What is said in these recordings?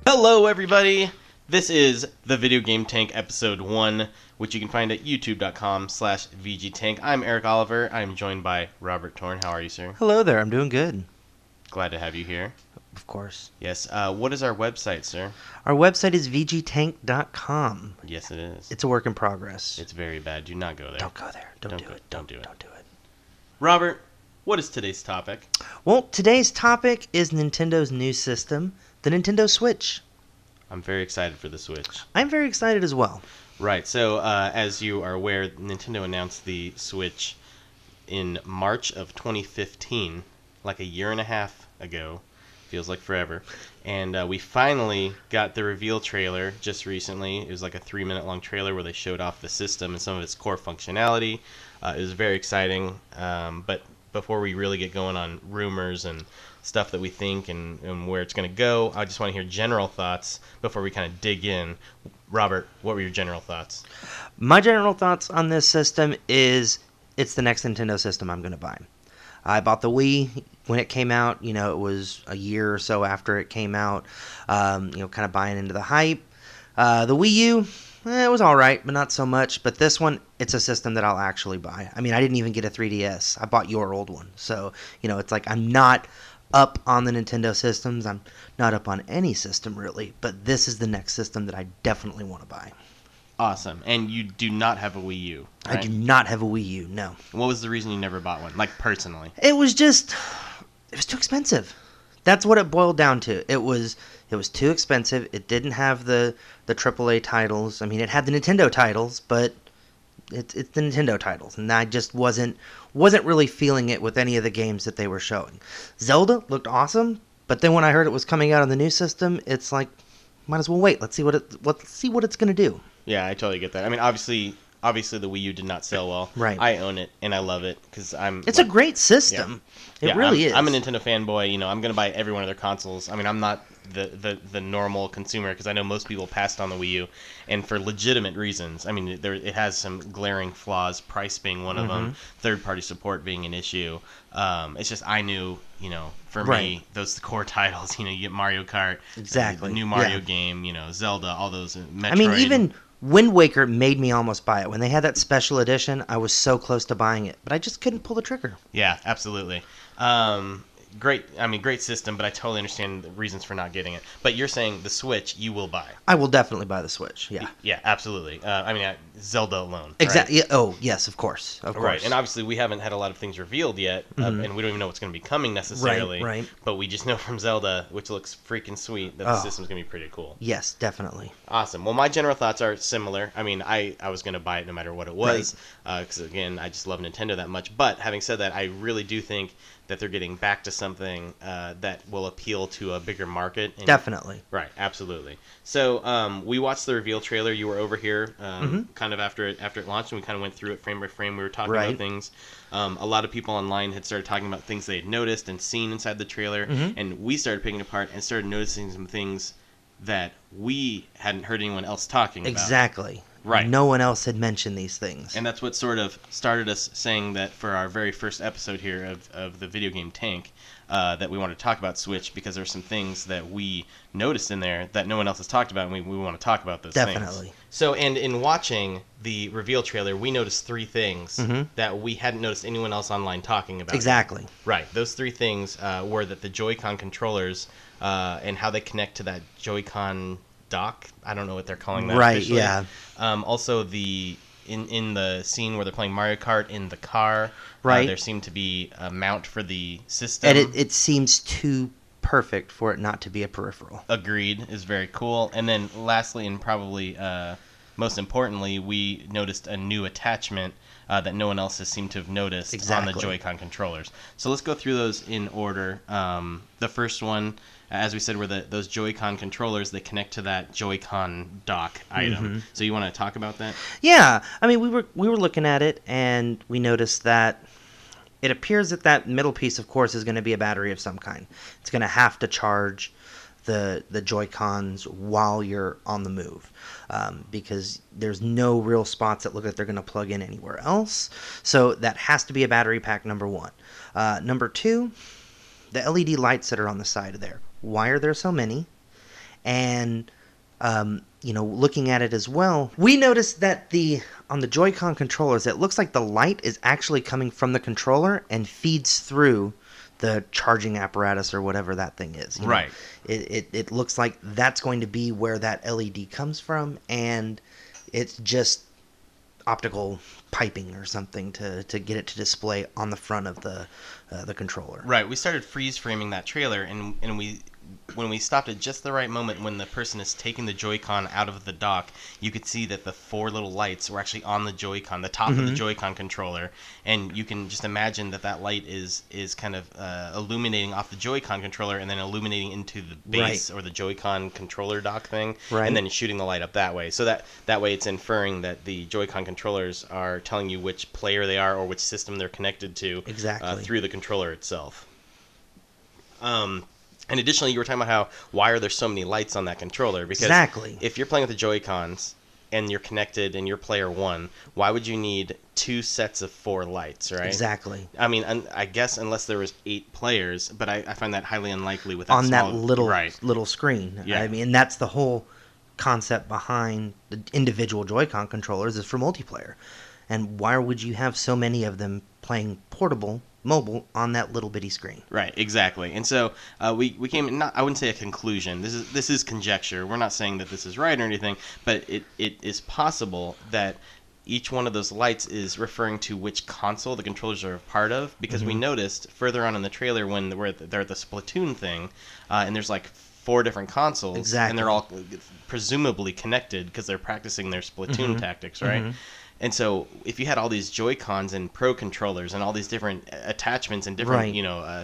Hello, everybody. This is the Video Game Tank Episode 1, which you can find at youtube.com/VGTank. I'm Eric Oliver. I'm joined by Robert Torn. How are you, sir? Hello there. I'm doing good. Glad to have you here. Of course. Yes. What is our website, sir? Our website is VGTank.com. Yes, it is. It's a work in progress. It's very bad. Do not go there. Don't go there. Don't do it. Don't do it. Don't do it. Robert, what is today's topic? Well, today's topic is Nintendo's new system, the Nintendo Switch. I'm very excited for the Switch. I'm very excited as well. Right. So, as you are aware, Nintendo announced the Switch in March of 2015, like a year and a half ago. Feels like forever. And we finally got the reveal trailer just recently. It was like a 3-minute long trailer where they showed off the system and some of its core functionality. It was very exciting. But before we really get going on rumors and stuff that we think and where it's going to go, I just want to hear general thoughts before we kind of dig in. Robert, what were your general thoughts? My general thoughts on this system is it's the next Nintendo system I'm going to buy. I bought the Wii when it came out. You know, it was a year or so after it came out, kind of buying into the hype. The Wii U, it was all right, but not so much. But this one, it's a system that I'll actually buy. I mean, I didn't even get a 3DS. I bought your old one. So, it's like I'm not up on the Nintendo systems. I'm not up on any system, really. But this is the next system that I definitely want to buy. Awesome. And you do not have a Wii U, right? I do not have a Wii U, no. What was the reason you never bought one, like personally? It was too expensive. That's what it boiled down to. It was too expensive. It didn't have the AAA titles. I mean, it had the Nintendo titles, but it's the Nintendo titles, and I just wasn't really feeling it with any of the games that they were showing. Zelda looked awesome, but then when I heard it was coming out on the new system, it's like, might as well wait. Let's see what it's going to do. Yeah, I totally get that. I mean, obviously the Wii U did not sell well. Right. I own it and I love it because It's a great system. Yeah. It really is. I'm a Nintendo fanboy. I'm going to buy every one of their consoles. I mean, I'm not the normal consumer because I know most people passed on the Wii U, and for legitimate reasons. I mean, it has some glaring flaws, price being one of them, third-party support being an issue. It's just I knew, for me, those core titles. You get Mario Kart, exactly, the new Mario game, Zelda, all those. Metroid. I mean, even Wind Waker made me almost buy it. When they had that special edition, I was so close to buying it, but I just couldn't pull the trigger. Yeah, absolutely. Great system, but I totally understand the reasons for not getting it. But you're saying the Switch you will buy. I will definitely buy the Switch, yeah. Yeah, absolutely. Zelda alone. Exactly. Right? Oh, yes, of course. Right, and obviously we haven't had a lot of things revealed yet, and we don't even know what's going to be coming necessarily. Right. But we just know from Zelda, which looks freaking sweet, that the system's going to be pretty cool. Yes, definitely. Awesome. Well, my general thoughts are similar. I mean, I was going to buy it no matter what it was, because, again, I just love Nintendo that much. But having said that, I really do think that they're getting back to something that will appeal to a bigger market. Definitely. Right, absolutely. So we watched the reveal trailer. You were over here kind of after it launched, and we kind of went through it frame by frame. We were talking about things. A lot of people online had started talking about things they had noticed and seen inside the trailer, and we started picking it apart and started noticing some things that we hadn't heard anyone else talking about. Exactly. Right. No one else had mentioned these things. And that's what sort of started us saying that for our very first episode here of the Video Game Tank, that we wanted to talk about Switch because there's some things that we noticed in there that no one else has talked about, and we want to talk about those things. Definitely. So, and in watching the reveal trailer, we noticed 3 things that we hadn't noticed anyone else online talking about. Exactly. Right. Those 3 things were that the Joy-Con controllers and how they connect to that Joy-Con dock. I don't know what they're calling that. Right, officially. yeah. Also, in the scene where they're playing Mario Kart in the car, there seemed to be a mount for the system. And it seems too perfect for it not to be a peripheral. Agreed. Is very cool. And then lastly, and probably most importantly, we noticed a new attachment that no one else has seemed to have noticed on the Joy-Con controllers. So let's go through those in order. The first one, as we said, were those Joy-Con controllers that connect to that Joy-Con dock item. So you want to talk about that? Yeah. I mean, we were looking at it, and we noticed that it appears that middle piece, of course, is going to be a battery of some kind. It's going to have to charge the Joy-Cons while you're on the move, because there's no real spots that look like they're going to plug in anywhere else. So that has to be a battery pack, number one. Number two, the LED lights that are on the side of there. Why are there so many? And looking at it as well, we noticed that on the Joy-Con controllers, it looks like the light is actually coming from the controller and feeds through the charging apparatus or whatever that thing is. Right. It looks like that's going to be where that LED comes from, and it's just optical piping or something to get it to display on the front of the controller. Right. We started freeze framing that trailer, and when we stopped at just the right moment when the person is taking the Joy-Con out of the dock, you could see that the 4 little lights were actually on the Joy-Con, the top of the Joy-Con controller, and you can just imagine that light is kind of illuminating off the Joy-Con controller and then illuminating into the base or the Joy-Con controller dock thing, and then shooting the light up that way. So that way it's inferring that the Joy-Con controllers are telling you which player they are or which system they're connected to through the controller itself. And additionally, you were talking about why are there so many lights on that controller? Because if you're playing with the Joy-Cons and you're connected and you're player 1, why would you need 2 sets of 4 lights, right? Exactly. I mean, I guess unless there was 8 players, but I find that highly unlikely with that that little screen. Yeah. I mean, that's the whole concept behind the individual Joy-Con controllers is for multiplayer. And why would you have so many of them playing mobile on that little bitty screen? Right, exactly. And so we came, I wouldn't say a conclusion. This is conjecture. We're not saying that this is right or anything, but it is possible that each one of those lights is referring to which console the controllers are a part of, because we noticed further on in the trailer when they're at the Splatoon thing, and there's like 4 different consoles, and they're all presumably connected because they're practicing their Splatoon tactics, right? And so if you had all these Joy-Cons and Pro controllers and all these different attachments and different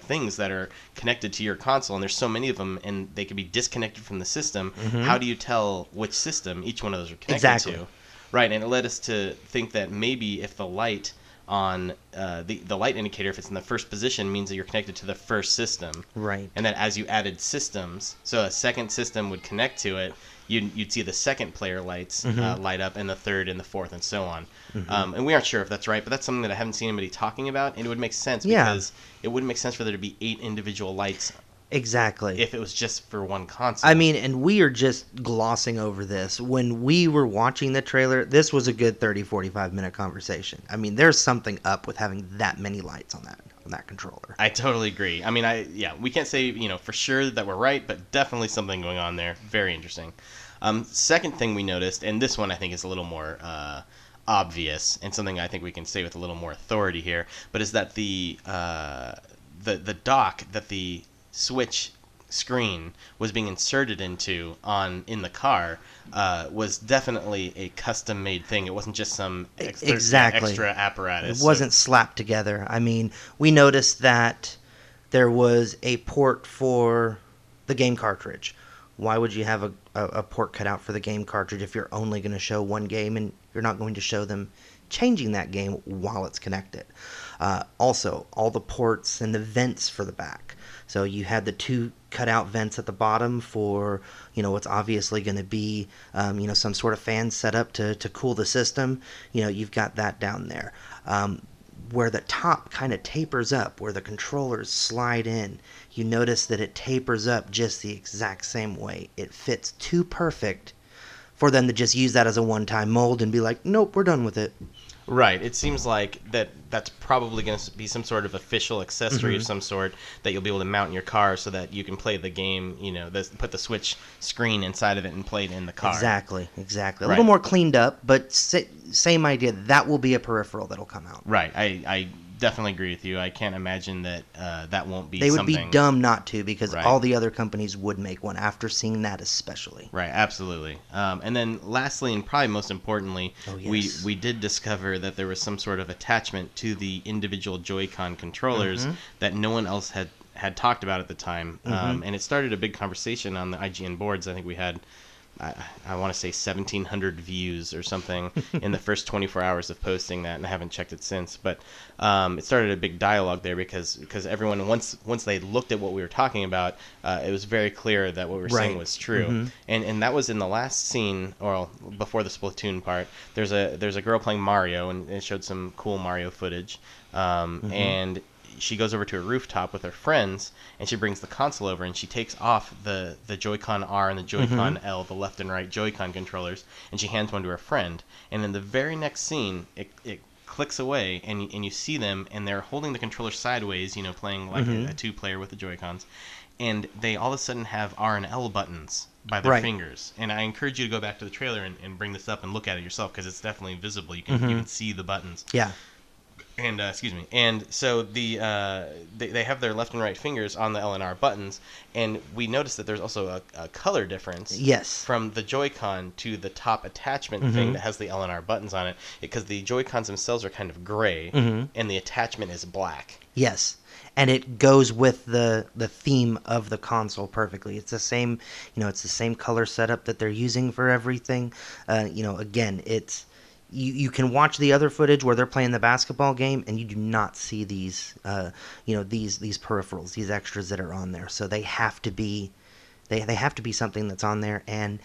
things that are connected to your console, and there's so many of them and they could be disconnected from the system, how do you tell which system each one of those are connected to? Right, and it led us to think that maybe if the light on the light indicator, if it's in the first position, means that you're connected to the first system. Right. And that as you added systems, so a second system would connect to it, you'd see the second player lights light up, and the third and the fourth, and so on. And we aren't sure if that's right, but that's something that I haven't seen anybody talking about, and it would make sense because it wouldn't make sense for there to be 8 individual lights. Exactly. If it was just for one console. I mean, and we are just glossing over this. When we were watching the trailer, this was a good 30, 45-minute conversation. I mean, there's something up with having that many lights on that controller. I totally agree. I mean, we can't say, for sure that we're right, but definitely something going on there. Very interesting. Second thing we noticed, and this one I think is a little more obvious, and something I think we can say with a little more authority here, but is that the dock that the Switch screen was being inserted into in the car was definitely a custom-made thing. It wasn't just some extra apparatus. It wasn't slapped together. I mean, we noticed that there was a port for the game cartridge. Why would you have a port cut out for the game cartridge if you're only going to show one game and you're not going to show them changing that game while it's connected? Also, all the ports and the vents for the back. So you had the 2 cutout vents at the bottom for, what's obviously going to be, some sort of fan setup to cool the system. You've got that down there. Where the top kind of tapers up, where the controllers slide in, you notice that it tapers up just the exact same way. It fits too perfect for them to just use that as a one-time mold and be like, nope, we're done with it. Right. It seems like that's probably going to be some sort of official accessory of some sort that you'll be able to mount in your car so that you can play the game, put the Switch screen inside of it and play it in the car. Exactly. A little more cleaned up, but same idea. That will be a peripheral that'll come out. Right. I definitely agree with you. I can't imagine that that won't be something. They would be dumb not to, because all the other companies would make one after seeing that especially. Right, absolutely. And then lastly, and probably most importantly, we did discover that there was some sort of attachment to the individual Joy-Con controllers that no one else had talked about at the time. And it started a big conversation on the IGN boards. I think we had I want to say 1,700 views or something in the first 24 hours of posting that, and I haven't checked it since. But it started a big dialogue there because everyone, once they looked at what we were talking about, it was very clear that what we were saying was true. And that was in the last scene, or before the Splatoon part. There's a girl playing Mario, and it showed some cool Mario footage. And she goes over to a rooftop with her friends, and she brings the console over, and she takes off the Joy-Con R and the Joy-Con L, the left and right Joy-Con controllers, and she hands one to her friend. And in the very next scene, it clicks away, and you see them, and they're holding the controller sideways, playing like a two-player with the Joy-Cons, and they all of a sudden have R and L buttons by their fingers. And I encourage you to go back to the trailer and bring this up and look at it yourself, because it's definitely visible. You can see the buttons. Yeah. And and so they have their left and right fingers on the L and R buttons, and we noticed that there's also a color difference. Yes. From the Joy-Con to the top attachment thing that has the L and R buttons on it, because the Joy-Cons themselves are kind of gray, and the attachment is black. Yes. And it goes with the theme of the console perfectly. It's the same, it's the same color setup that they're using for everything. Again, it's you can watch the other footage where they're playing the basketball game, and you do not see these, these peripherals, these extras that are on there. So they have to be, they have to be something that's on there, and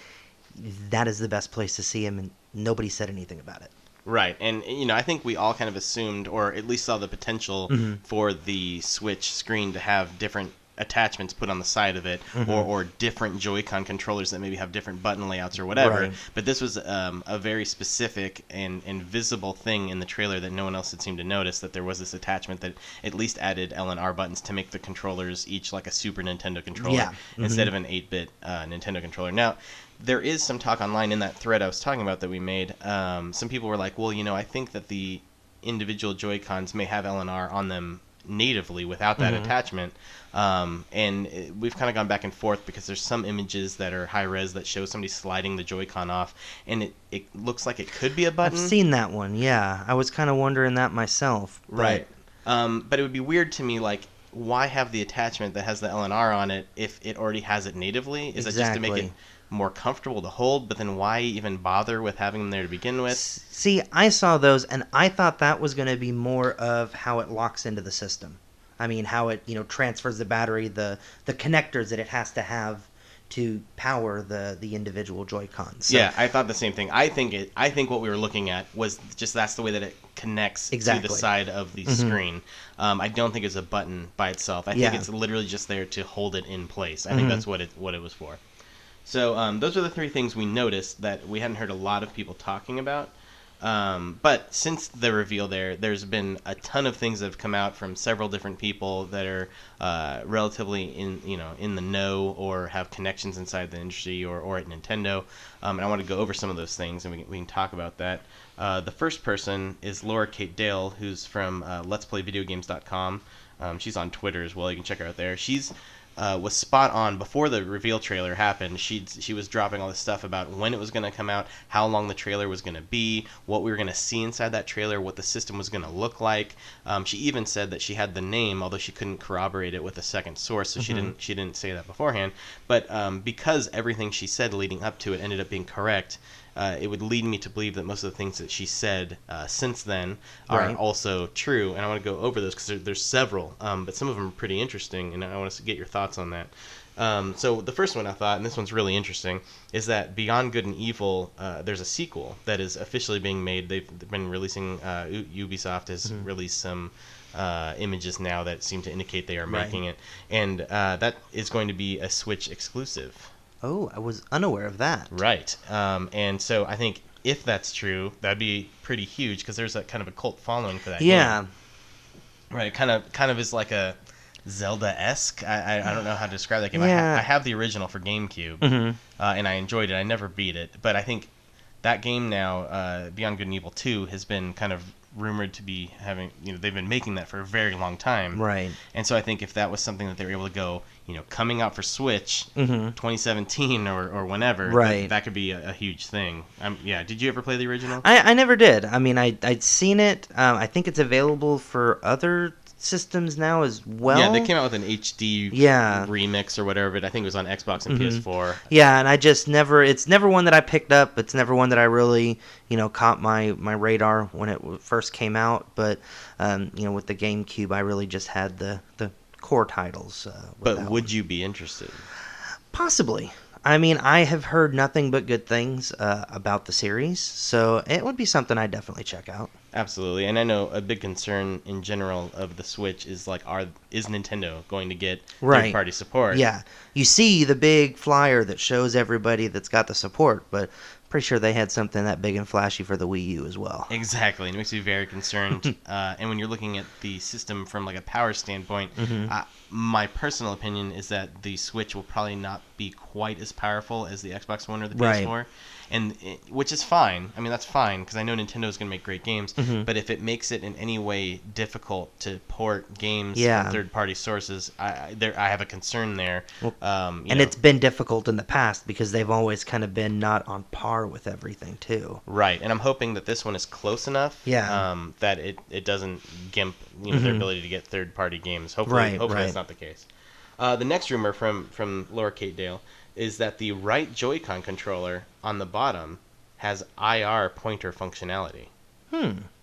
that is the best place to see them. And nobody said anything about it. Right, and I think we all kind of assumed, or at least saw the potential for the Switch screen to have different attachments put on the side of it, or different Joy-Con controllers that maybe have different button layouts or whatever. Right. But this was a very specific and visible thing in the trailer that no one else had seemed to notice, that there was this attachment that at least added L and R buttons to make the controllers each like a Super Nintendo controller instead of an 8-bit Nintendo controller. Now, there is some talk online in that thread I was talking about that we made. Some people were like, well, I think that the individual Joy-Cons may have L and R on them natively without that attachment. And we've kind of gone back and forth, because there's some images that are high res that show somebody sliding the Joy-Con off, and it looks like it could be a button. I've seen that one, yeah. I was kind of wondering that myself. Right. But it would be weird to me, like, why have the attachment that has the L and R on it if it already has it natively? Is it just to make it more comfortable to hold? But then why even bother with having them there to begin with? See, I saw those, and I thought that was going to be more of how it locks into the system. I mean, how it transfers the battery, the connectors that it has to have to power the individual Joy-Cons. So, yeah, I thought the same thing. I think what we were looking at was just that's the way that it connects to the side of the screen. I don't think it's a button by itself. I think it's literally just there to hold it in place. I think that's what it was for. So those are the three things we noticed that we hadn't heard a lot of people talking about. But since the reveal there's been a ton of things that have come out from several different people that are relatively in the know, or have connections inside the industry, or at Nintendo. And I want to go over some of those things, and we can talk about that. The first person is Laura Kate Dale, who's from Let's Play Videogames.com. She's on Twitter as well. You can check her out there. She's was spot on. Before the reveal trailer happened, she was dropping all this stuff about when it was going to come out, how long the trailer was going to be, what we were going to see inside that trailer, what the system was going to look like. She even said that she had the name, although she couldn't corroborate it with a second source, so she didn't say that beforehand. But because everything she said leading up to it ended up being correct, it would lead me to believe that most of the things that she said since then are also true. And I want to go over those, because there's several, but some of them are pretty interesting, and I want to get your thoughts on that. So the first one I thought, and this one's really interesting, is that Beyond Good and Evil, there's a sequel that is officially being made. They've been releasing, Ubisoft has released some images now that seem to indicate they are making it, and that is going to be a Switch exclusive. Oh, I was unaware of that. Right. And so I think if that's true, that'd be pretty huge, because there's a kind of a cult following for that game. Right. Kind of is like a Zelda-esque. I don't know how to describe that game. Yeah. I have the original for GameCube, and I enjoyed it. I never beat it. But I think that game now, Beyond Good and Evil 2, has been kind of rumored to be having, they've been making that for a very long time. Right. And so I think if that was something that they were able to go, coming out for Switch 2017 or whenever, that could be a huge thing. Did you ever play the original? I never did. I mean, I'd seen it. I think it's available for other systems now as well. Yeah, they came out with an HD remix or whatever, but I think it was on Xbox and PS4. Yeah, and I just it's never one that I picked up. It's never one that I really, caught my radar when it first came out. But, with the GameCube, I really just had the core titles. But would you be interested? Possibly. I mean, I have heard nothing but good things about the series, so it would be something I'd definitely check out. Absolutely, and I know a big concern in general of the Switch is like, is Nintendo going to get third-party support? Yeah, you see the big flyer that shows everybody that's got the support, but pretty sure they had something that big and flashy for the Wii U as well. Exactly, and it makes me very concerned. And when you're looking at the system from like a power standpoint, my personal opinion is that the Switch will probably not be quite as powerful as the Xbox One or the PS4. And which is fine. I mean, that's fine because I know Nintendo's going to make great games. But if it makes it in any way difficult to port games from third-party sources, I have a concern there. And it's been difficult in the past because they've always kind of been not on par with everything too. Right, and I'm hoping that this one is close enough that it doesn't gimp their ability to get third-party games. Hopefully that's not the case. The next rumor from Laura Kate Dale is that the right Joy-Con controller on the bottom has IR pointer functionality.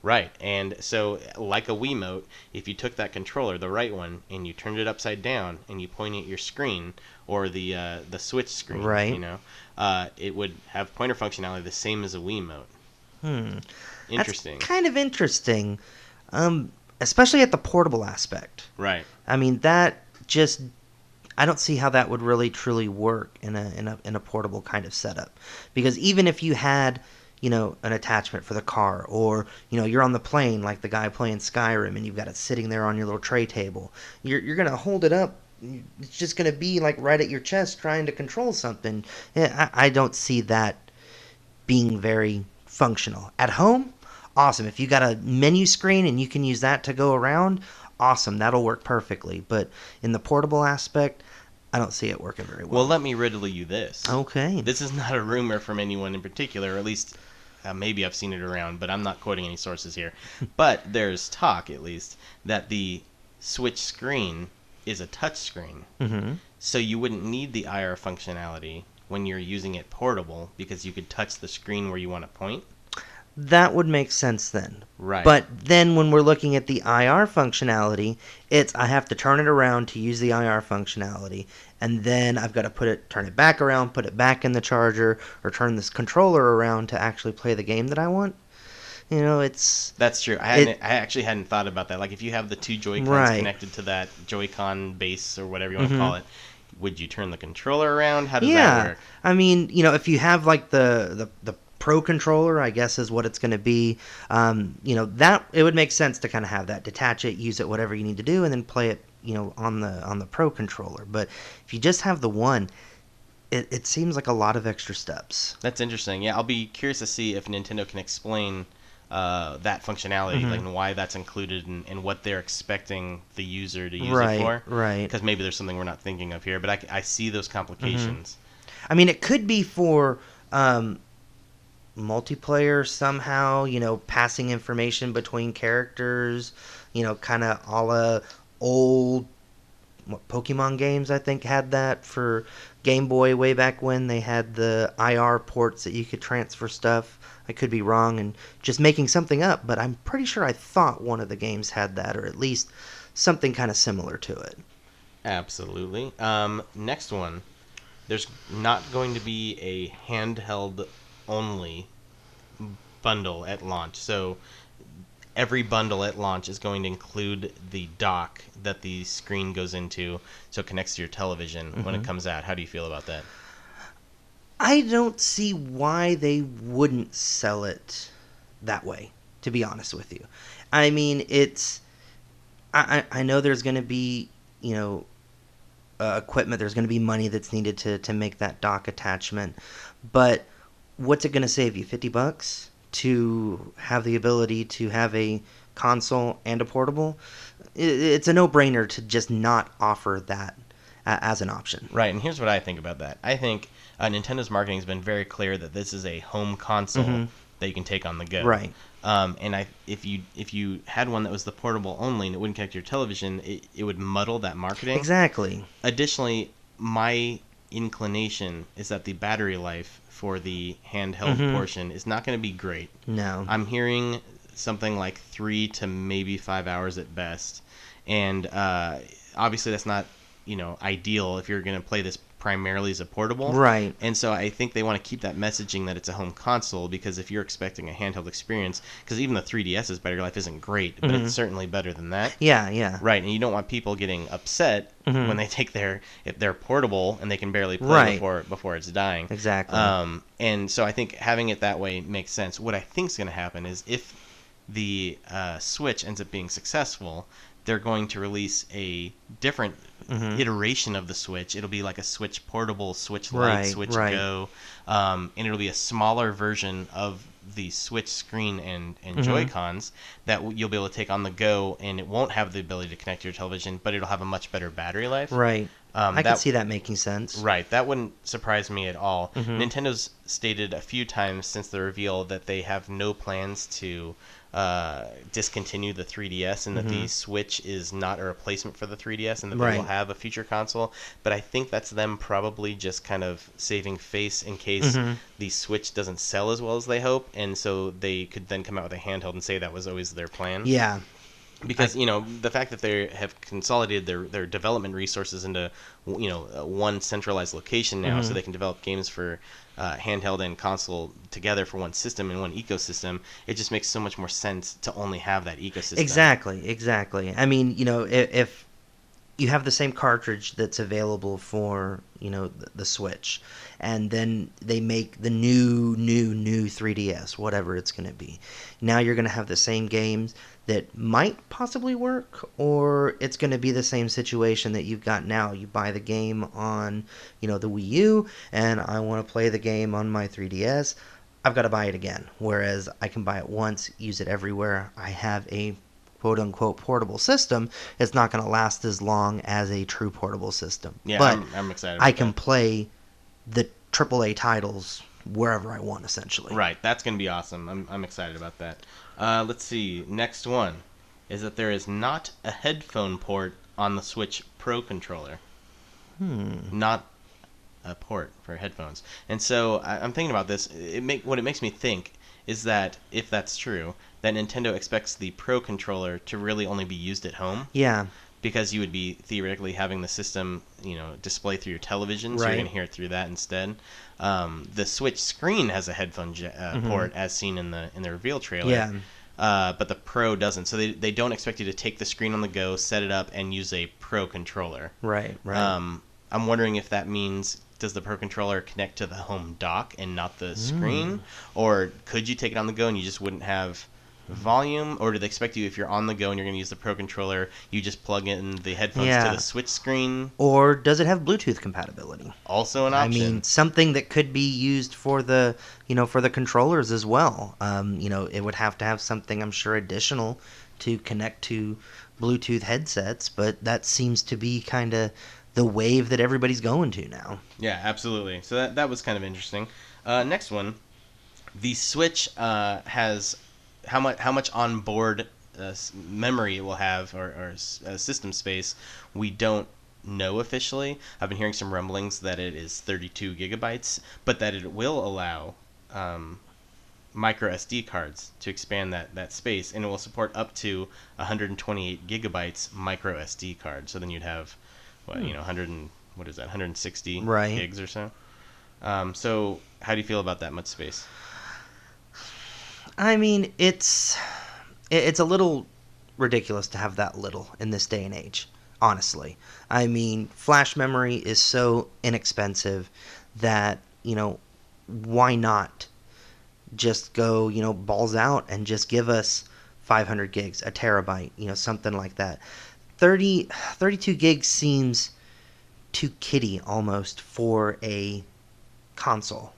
Right, and so like a Wiimote, if you took that controller, the right one, and you turned it upside down and you point it at your screen or the Switch screen, it would have pointer functionality the same as a Wiimote. Interesting. That's kind of interesting, especially at the portable aspect. Right. I mean, that just I don't see how that would really truly work in a portable kind of setup, because even if you had an attachment for the car, or you're on the plane like the guy playing Skyrim and you've got it sitting there on your little tray table, you're gonna hold it up. It's just gonna be like right at your chest trying to control something. I don't see that being very functional at home. Awesome. If you got a menu screen and you can use that to go around, awesome, that'll work perfectly. But in the portable aspect, I don't see it working very well. Well, let me riddle you this. Okay. This is not a rumor from anyone in particular, or at least maybe I've seen it around, but I'm not quoting any sources here. But there's talk, at least, that the Switch screen is a touch screen. So you wouldn't need the IR functionality when you're using it portable, because you could touch the screen where you want to point. That would make sense then. Right. But then when we're looking at the IR functionality, I have to turn it around to use the IR functionality, and then I've got to turn it back around, put it back in the charger, or turn this controller around to actually play the game that I want. That's true. I actually hadn't thought about that. Like, if you have the two Joy-Cons connected to that Joy-Con base or whatever you want to call it, would you turn the controller around? How does that work? I mean, if you have like the Pro controller, I guess is what it's going to be. That it would make sense to kind of have that, detach it, use it, whatever you need to do, and then play it, on the Pro controller. But if you just have the one, it seems like a lot of extra steps. That's interesting. Yeah, I'll be curious to see if Nintendo can explain that functionality, like, and why that's included, and what they're expecting the user to use it for. Right. Because maybe there's something we're not thinking of here, but I see those complications. I mean, it could be for multiplayer somehow, passing information between characters, kind of a la old Pokemon games, I think, had that for Game Boy way back when. They had the IR ports that you could transfer stuff. I could be wrong and just making something up, but I'm pretty sure I thought one of the games had that, or at least something kind of similar to it. Absolutely. Next one. There's not going to be a handheld only bundle at launch. So every bundle at launch is going to include the dock that the screen goes into, so it connects to your television when it comes out. How do you feel about that? I don't see why they wouldn't sell it that way, to be honest with you. I mean, I know there's going to be, equipment, there's going to be money that's needed to make that dock attachment, but what's it going to save you, $50 to have the ability to have a console and a portable? It's a no-brainer to just not offer that as an option. Right, and here's what I think about that. I think Nintendo's marketing has been very clear that this is a home console that you can take on the go. Right. And if you had one that was the portable only and it wouldn't connect to your television, it would muddle that marketing. Exactly. Additionally, my inclination is that the battery life for the handheld portion is not going to be great. No. I'm hearing something like 3 to maybe 5 hours at best. And obviously that's not, ideal if you're going to play this primarily as a portable. Right. And so I think they want to keep that messaging that it's a home console, because if you're expecting a handheld experience, because even the 3DS's battery life isn't great, but it's certainly better than that. Yeah. Right, and you don't want people getting upset when they take if they're portable and they can barely play before it's dying. Exactly. And so I think having it that way makes sense. What I think is going to happen is if the Switch ends up being successful, they're going to release a different iteration of the Switch. It'll be like a Switch Portable, Switch Lite, Switch Go, and it'll be a smaller version of the Switch screen and Joy-Cons that you'll be able to take on the go, and it won't have the ability to connect to your television, but it'll have a much better battery life. Right. I can see that making sense. Right. That wouldn't surprise me at all. Nintendo's stated a few times since the reveal that they have no plans to discontinue the 3DS, and that the Switch is not a replacement for the 3DS, and that they will have a future console. But I think that's them probably just kind of saving face in case the Switch doesn't sell as well as they hope, and so they could then come out with a handheld and say that was always their plan. Yeah. Because the fact that they have consolidated their development resources into one centralized location now, so they can develop games for handheld and console together for one system and one ecosystem, it just makes so much more sense to only have that ecosystem. Exactly. I mean, if you have the same cartridge that's available for the Switch, and then they make the new 3DS, whatever it's going to be. Now you're going to have the same games that might possibly work, or it's going to be the same situation that you've got now. You buy the game on the Wii U, and I want to play the game on my 3DS. I've got to buy it again, whereas I can buy it once, use it everywhere. I have a quote-unquote portable system. It's not going to last as long as a true portable system. Yeah, but I'm excited about I can play the AAA titles wherever I want, essentially. Right, that's going to be awesome. I'm excited about that. Let's see. Next one is that there is not a headphone port on the Switch Pro controller. Not a port for headphones. And so I'm thinking about this. What it makes me think is that if that's true, that Nintendo expects the Pro controller to really only be used at home. Yeah. Because you would be theoretically having the system, display through your television, so you're going to hear it through that instead. The Switch screen has a headphone port, as seen in the reveal trailer. Yeah. But the Pro doesn't. So they don't expect you to take the screen on the go, set it up, and use a Pro controller. Right. I'm wondering if that means, does the Pro controller connect to the home dock and not the screen? Or could you take it on the go and you just wouldn't have volume? Or do they expect you, if you're on the go and you're going to use the Pro controller, you just plug in the headphones to the Switch screen? Or does it have Bluetooth compatibility? Also an option. I mean, something that could be used for the controllers as well. It would have to have something, I'm sure, additional to connect to Bluetooth headsets, but that seems to be kind of the wave that everybody's going to now. Yeah, absolutely. So that was kind of interesting. Next one, the Switch has how much onboard memory it will have, or system space, we don't know officially. I've been hearing some rumblings that it is 32 gigabytes, but that it will allow micro SD cards to expand that space, and it will support up to 128 gigabytes micro SD card. So then you'd have 160 gigs or so. So how do you feel about that much space? I mean, it's a little ridiculous to have that little in this day and age, honestly. I mean, flash memory is so inexpensive that, why not just go, balls out and just give us 500 gigs, a terabyte, something like that. 32 gigs seems too kiddie almost for a console.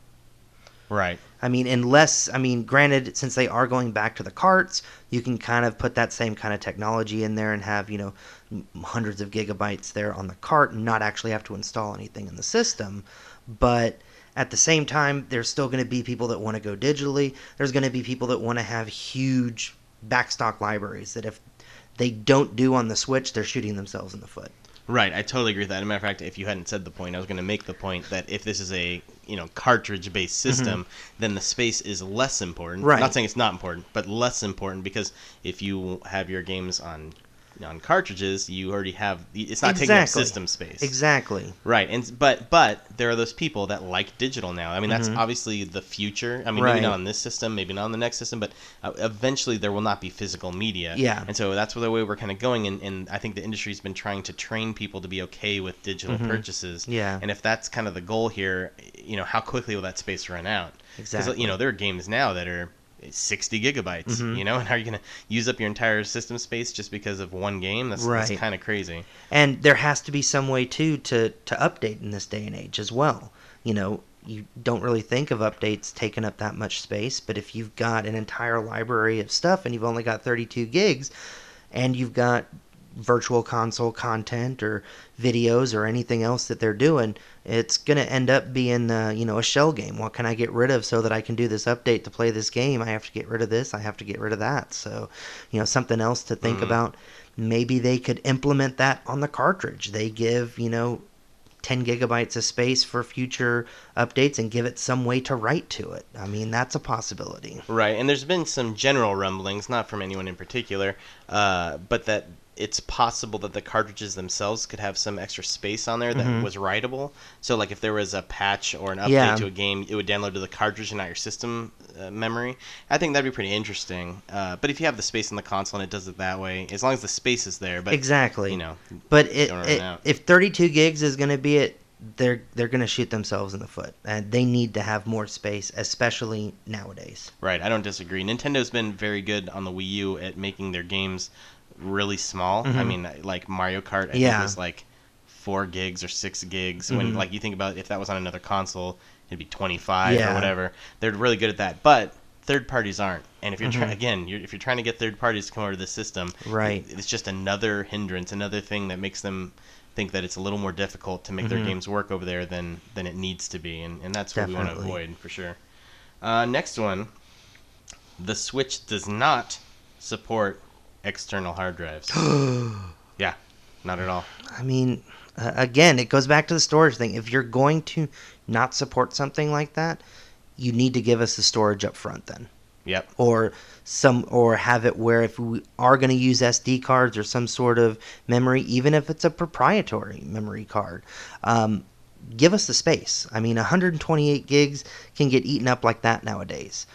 Right. I mean, granted, since they are going back to the carts, you can kind of put that same kind of technology in there and have, hundreds of gigabytes there on the cart and not actually have to install anything in the system. But at the same time, there's still going to be people that want to go digitally. There's going to be people that want to have huge backstock libraries that if they don't do on the Switch, they're shooting themselves in the foot. Right, I totally agree with that. As a matter of fact, if you hadn't said the point, I was going to make the point that if this is a cartridge-based system, then the space is less important. Right. I'm not saying it's not important, but less important, because if you have your games on on cartridges, you already have, it's not taking up system space. Exactly. Right, but there are those people that like digital now. I mean, that's obviously the future. I mean, maybe not on this system, maybe not on the next system, but eventually there will not be physical media. Yeah. And so that's the way we're kind of going, and I think the industry's been trying to train people to be okay with digital purchases. Yeah. And if that's kind of the goal here, how quickly will that space run out? Exactly. Because, there are games now that are 60 gigabytes, and how are you going to use up your entire system space just because of one game? That's kind of crazy. And there has to be some way, too, to update in this day and age as well. You don't really think of updates taking up that much space, but if you've got an entire library of stuff and you've only got 32 gigs, and you've got virtual console content or videos or anything else that they're doing, it's going to end up being a shell game. What can I get rid of so that I can do this update to play this game? I have to get rid of this, I have to get rid of that. So something else to think about. Maybe they could implement that on the cartridge. They give 10 gigabytes of space for future updates and give it some way to write to it. I mean, that's a possibility. Right, and there's been some general rumblings, not from anyone in particular, but that it's possible that the cartridges themselves could have some extra space on there that was writable. So, like, if there was a patch or an update to a game, it would download to the cartridge and not your system memory. I think that'd be pretty interesting. But if you have the space in the console and it does it that way, as long as the space is there. But exactly. But if 32 gigs is going to be it, they're going to shoot themselves in the foot, and they need to have more space, especially nowadays. Right, I don't disagree. Nintendo's been very good on the Wii U at making their games really small. I mean, like Mario Kart, I think was like 4 gigs or 6 gigs. When like you think about if that was on another console, it'd be 25 or whatever. They're really good at that, but third parties aren't. And if you're if you're trying to get third parties to come over to the system, it's just another hindrance, another thing that makes them think that it's a little more difficult to make their games work over there than it needs to be, and that's what we want to avoid for sure. Next one, the Switch does not support external hard drives. Yeah, not at all. I mean, again, it goes back to the storage thing. If you're going to not support something like that, you need to give us the storage up front then. Yep. Or have it where if we are going to use SD cards or some sort of memory, even if it's a proprietary memory card, give us the space. I mean, 128 gigs can get eaten up like that nowadays.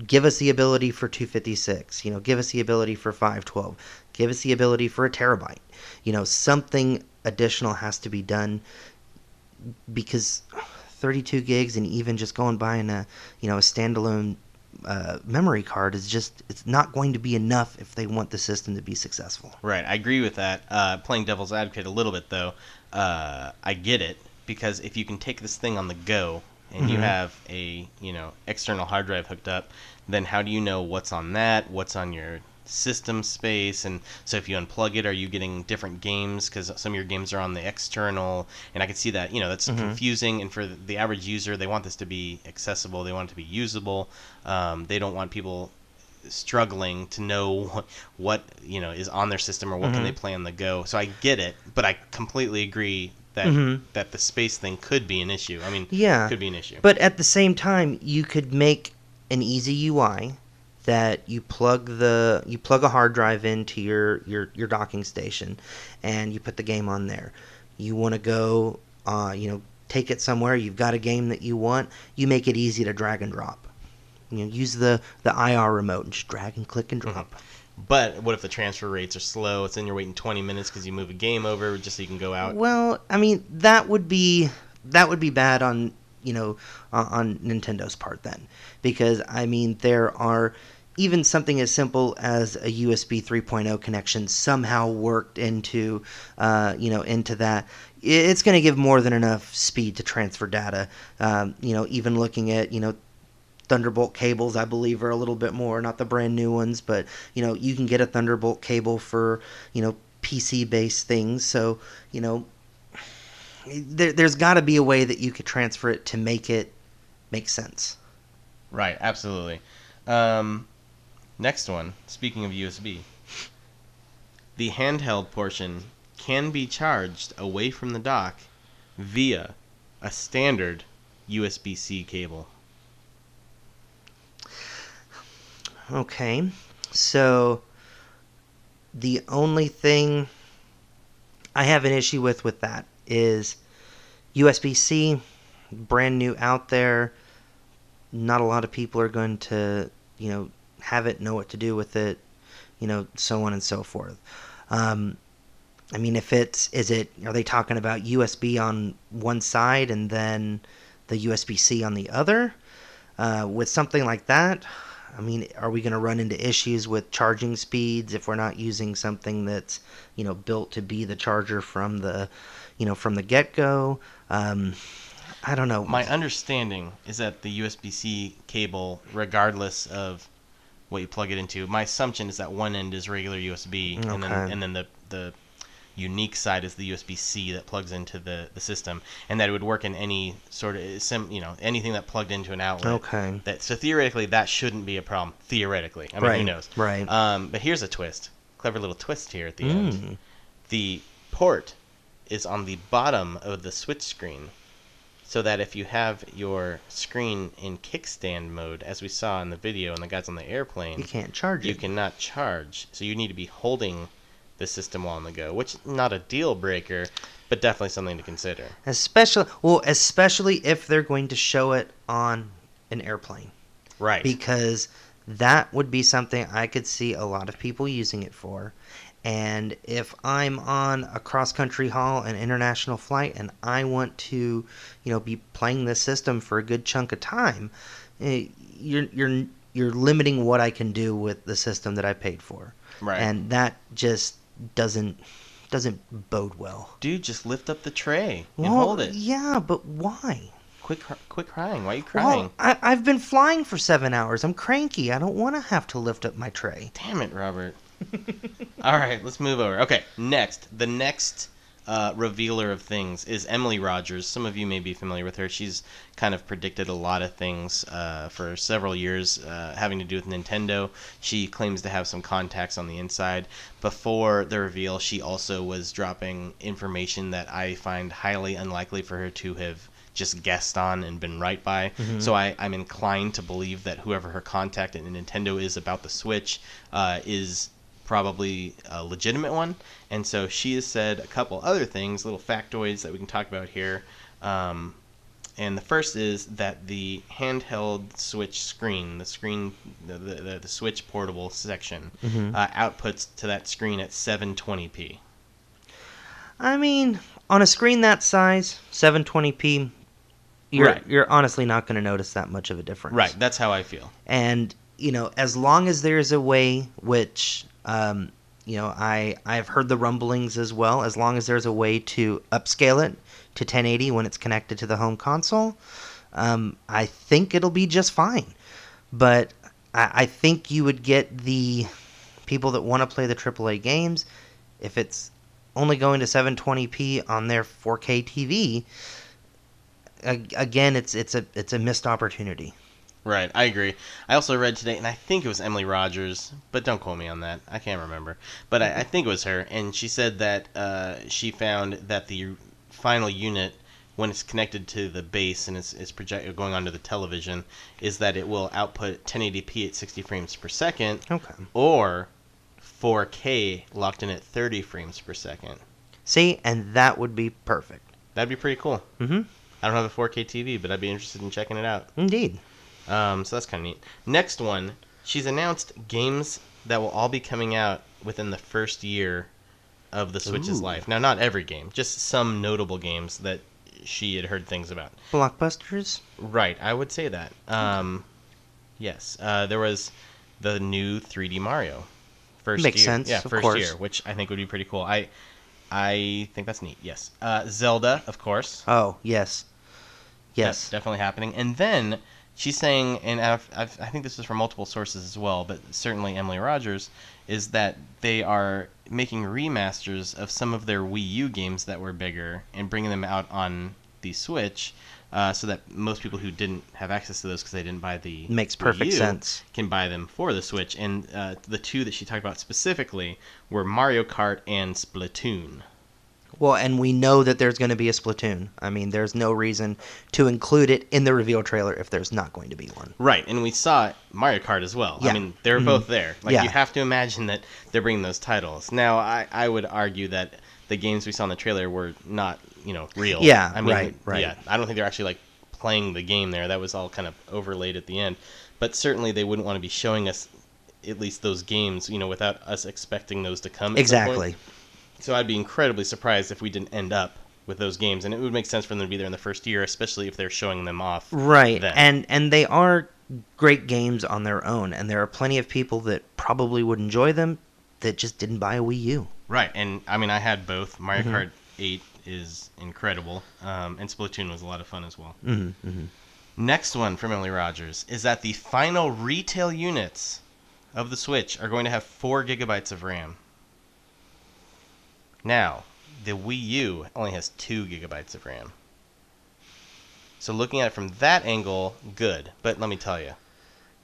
Give us the ability for 256, give us the ability for 512, give us the ability for a terabyte. Something additional has to be done, because 32 gigs and even just going buying a standalone memory card it's not going to be enough if they want the system to be successful. Right, I agree with that. Playing devil's advocate a little bit though, I get it, because if you can take this thing on the go and you have a external hard drive hooked up, then how do you know what's on that, what's on your system space? And so if you unplug it, are you getting different games, because some of your games are on the external? And I can see that that's confusing, and for the average user, they want this to be accessible, they want it to be usable. They don't want people struggling to know what is on their system or what can they play on the go. So I get it, but I completely agree that the space thing could be an issue. I mean, could be an issue. But at the same time, you could make an easy UI that you plug a hard drive into your docking station, and you put the game on there. You want to go, take it somewhere. You've got a game that you want. You make it easy to drag and drop. Use the IR remote and just drag and click and drop. But what if the transfer rates are slow? It's then you're waiting 20 minutes because you move a game over just so you can go out. Well, I mean, that would be bad on on Nintendo's part then, because I mean there are even something as simple as a USB 3.0 connection somehow worked into into that. It's going to give more than enough speed to transfer data. Even looking at Thunderbolt cables, I believe, are a little bit more, not the brand new ones, but you can get a Thunderbolt cable for PC based things. So there's got to be a way that you could transfer it to make it make sense. Right, absolutely. Next one, speaking of USB, the handheld portion can be charged away from the dock via a standard USB-C cable. Okay, so The only thing I have an issue with that is USB-C, brand new out there. Not a lot of people are going to, have it, know what to do with it, so on and so forth. I mean, are they talking about USB on one side and then the USB-C on the other? With something like that, I mean, are we going to run into issues with charging speeds if we're not using something that's, built to be the charger from the get-go? I don't know. My understanding is that the USB-C cable, regardless of what you plug it into, my assumption is that one end is regular USB, Okay. and then the unique side is the USB-C that plugs into the system, and that it would work in any sort of anything that plugged into an outlet. Okay. So theoretically, that shouldn't be a problem. Theoretically, I mean, who knows? Right. But here's a twist. Clever little twist here at the end. The port is on the bottom of the switch screen, so that if you have your screen in kickstand mode, as we saw in the video and the guys on the airplane, You can't charge you it. cannot charge. So you need to be holding the system while on the go, which is not a deal breaker, but definitely something to consider. Especially if they're going to show it on an airplane. Right. Because that would be something I could see a lot of people using it for. And if I'm on a cross-country haul, an international flight, and I want to, be playing this system for a good chunk of time, you're limiting what I can do with the system that I paid for. Right. And that just doesn't bode well. Dude, just lift up the tray and Well, hold it. Yeah, but why? Quit crying. Why are you crying? Well, I've been flying for 7 hours. I'm cranky. I don't want to have to lift up my tray. Damn it, Robert. All right, let's move over. Okay, the next revealer of things is Emily Rogers. Some of you may be familiar with her. She's kind of predicted a lot of things for several years having to do with Nintendo. She claims to have some contacts on the inside. Before the reveal, she also was dropping information that I find highly unlikely for her to have just guessed on and been right by. Mm-hmm. So I'm inclined to believe that whoever her contact at Nintendo is about the Switch is probably a legitimate one. And so she has said a couple other things, little factoids that we can talk about here. And the first is that the handheld Switch screen, the Switch portable section, outputs to that screen at 720p. I mean, on a screen that size, 720p, you're honestly not going to notice that much of a difference. Right, that's how I feel. And, as long as there's a way, which, I've heard the rumblings as well, as long as there's a way to upscale it to 1080 when it's connected to the home console, I think it'll be just fine. But I think you would get the people that want to play the AAA games, if it's only going to 720p on their 4K TV, again, it's a missed opportunity. Right, I agree. I also read today, and I think it was Emily Rogers, but don't quote me on that. I can't remember. But I think it was her, and she said that she found that the final unit, when it's connected to the base and it's going onto the television, is that it will output 1080p at 60 frames per second, Okay. or 4K locked in at 30 frames per second. See, and that would be perfect. That'd be pretty cool. Mm-hmm. I don't have a 4K TV, but I'd be interested in checking it out. Indeed. So that's kind of neat. Next one, she's announced games that will all be coming out within the first year of the Switch's life. Now, not every game, just some notable games that she had heard things about. Blockbusters? Right, I would say that. Yes, there was the new 3D Mario. Makes sense, Yeah, of first course. year, which I think would be pretty cool. I think that's neat, yes. Zelda, of course. Oh, yes. That's definitely happening. And then she's saying, and I think this is from multiple sources as well, but certainly Emily Rogers, is that they are making remasters of some of their Wii U games that were bigger and bringing them out on the Switch, so that most people who didn't have access to those because they didn't buy the Makes Wii perfect U sense. can buy them for the Switch. And the two that she talked about specifically were Mario Kart and Splatoon. Well, and we know that there's going to be a Splatoon. I mean, there's no reason to include it in the reveal trailer if there's not going to be one. Right, and we saw Mario Kart as well. Yeah. I mean, they're both there. Like, Yeah. you have to imagine that they're bringing those titles. Now, I would argue that the games we saw in the trailer were not, real. Yeah, I mean, right. Yeah, I don't think they're actually, like, playing the game there. That was all kind of overlaid at the end. But certainly they wouldn't want to be showing us at least those games, without us expecting those to come at some point. Exactly. So I'd be incredibly surprised if we didn't end up with those games, and it would make sense for them to be there in the first year, especially if they're showing them off. Right, then. and they are great games on their own, and there are plenty of people that probably would enjoy them that just didn't buy a Wii U. Right, and I mean, I had both. Mario Kart 8 is incredible, and Splatoon was a lot of fun as well. Next one from Emily Rogers is that the final retail units of the Switch are going to have 4 gigabytes of RAM. Now, the Wii U only has 2 gigabytes of RAM. So looking at it from that angle, good. But let me tell you,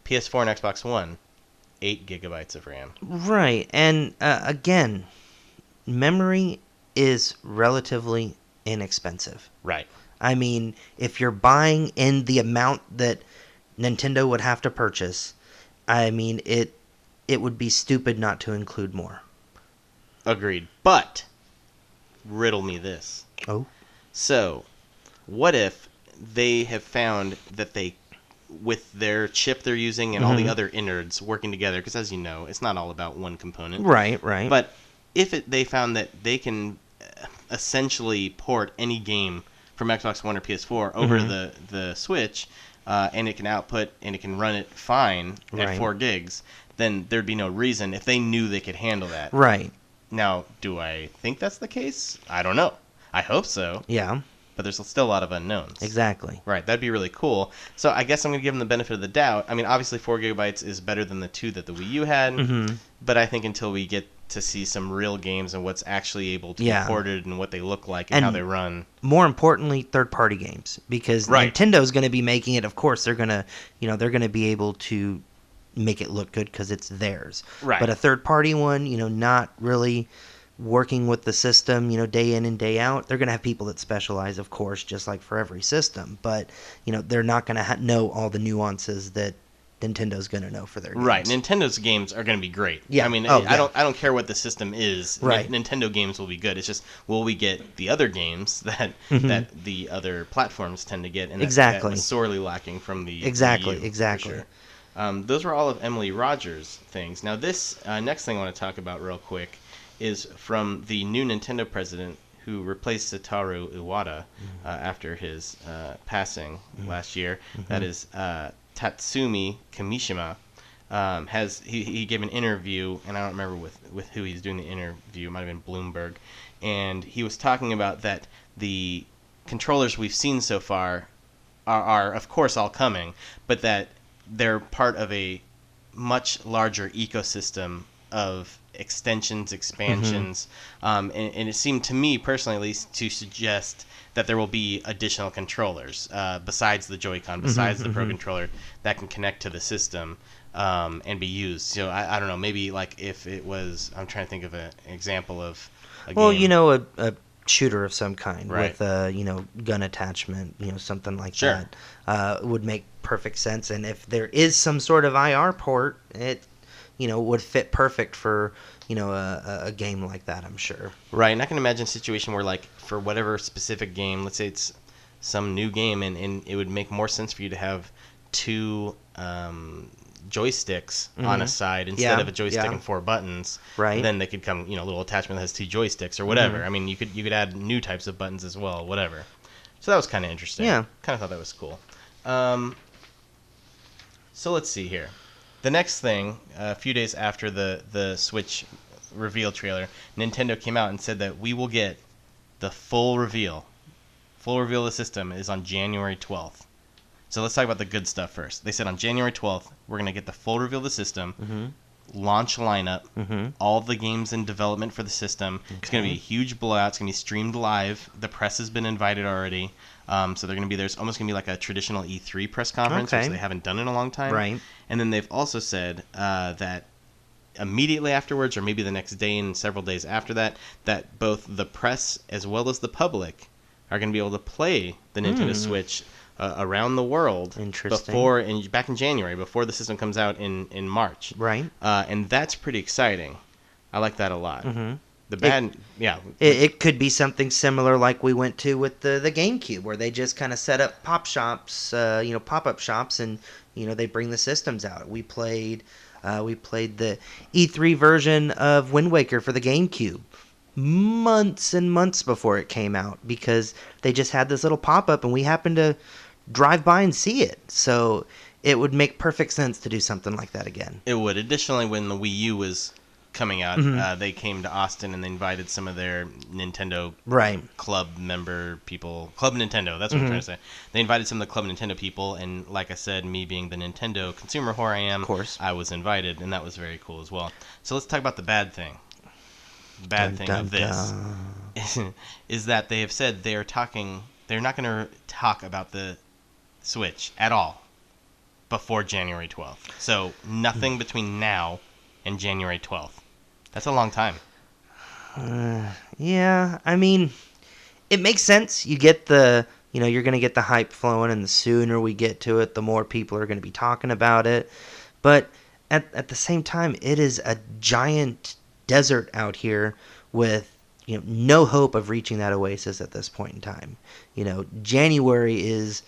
PS4 and Xbox One, 8 gigabytes of RAM. Right, and again, memory is relatively inexpensive. Right. I mean, if you're buying in the amount that Nintendo would have to purchase, I mean, it would be stupid not to include more. Agreed. But, riddle me this. Oh? So, what if they have found that they, with their chip they're using and all the other innards working together, because as you know, it's not all about one component. Right. But if they found that they can essentially port any game from Xbox One or PS4 over the Switch, and it can output and it can run it fine at 4 gigs, then there'd be no reason if they knew they could handle that. Right. Now, do I think that's the case? I don't know. I hope so. Yeah. But there's still a lot of unknowns. Exactly. Right, that'd be really cool. So I guess I'm going to give them the benefit of the doubt. I mean, obviously 4 gigabytes is better than the 2 that the Wii U had, but I think until we get to see some real games and what's actually able to be ported and what they look like and how they run. More importantly, third-party games, because Nintendo's going to be making it. Of course, they're going to, they're going to be able to make it look good because it's theirs. Right. But a third-party one, not really working with the system, day in and day out, they're going to have people that specialize, of course, just like for every system. But, they're not going to know all the nuances that Nintendo's going to know for their games. Right. Nintendo's games are going to be great. Yeah. I mean, I don't care what the system is. Right. Nintendo games will be good. It's just, will we get the other games that that the other platforms tend to get? And that was sorely lacking from the Wii U, for sure. Those were all of Emily Rogers' things. Now, this next thing I want to talk about real quick is from the new Nintendo president who replaced Satoru Iwata after his passing last year. That is Tatsumi Kimishima. He gave an interview, and I don't remember with who he's doing the interview. It might have been Bloomberg. And he was talking about that the controllers we've seen so far are of course, all coming, but that they're part of a much larger ecosystem of extensions, expansions, and it seemed to me personally at least to suggest that there will be additional controllers besides the Joy-Con, besides the Pro Controller that can connect to the system and be used. So I don't know, maybe like if it was, I'm trying to think of an example of a game. A shooter of some kind with gun attachment, something like that would make perfect sense. And if there is some sort of IR port, it would fit perfect for a game like that, I'm sure. Right, and I can imagine a situation where, like, for whatever specific game, let's say it's some new game, and it would make more sense for you to have 2 joysticks on a side instead of a joystick and 4 buttons. Right. Then they could come, a little attachment that has 2 joysticks or whatever. I mean, you could add new types of buttons as well, whatever. So that was kind of interesting. Yeah. Kind of thought that was cool. So let's see here. The next thing, a few days after the Switch reveal trailer, Nintendo came out and said that we will get the full reveal. Full reveal of the system is on January 12th. So let's talk about the good stuff first. They said on January 12th, we're going to get the full reveal of the system, launch lineup, all the games in development for the system. Okay. It's going to be a huge blowout. It's going to be streamed live. The press has been invited already. So they're going to be, there's almost going to be like a traditional E3 press conference, which they haven't done in a long time. Right. And then they've also said that immediately afterwards, or maybe the next day and several days after that, that both the press as well as the public are going to be able to play the Nintendo Switch around the world. Interesting. Back in January, before the system comes out in March. Right. And that's pretty exciting. I like that a lot. Mm-hmm. The bad, It could be something similar like we went to with the GameCube, where they just kind of set up pop-up shops, and they bring the systems out. We played the E3 version of Wind Waker for the GameCube months and months before it came out, because they just had this little pop-up and we happened to drive by and see it. So it would make perfect sense to do something like that again. It would. Additionally, when the Wii U was coming out, they came to Austin and they invited some of their Nintendo club member people. Club Nintendo, that's what I'm trying to say. They invited some of the Club Nintendo people, and like I said, me being the Nintendo consumer whore I am, of course, I was invited, and that was very cool as well. So let's talk about the bad thing. The bad thing of this is that they have said they're not going to talk about the Switch at all before January 12th. So nothing between now and January 12th. That's a long time. Yeah, I mean, it makes sense. You get you're going to get the hype flowing, and the sooner we get to it, the more people are going to be talking about it. But at the same time, it is a giant desert out here with no hope of reaching that oasis at this point in time. January is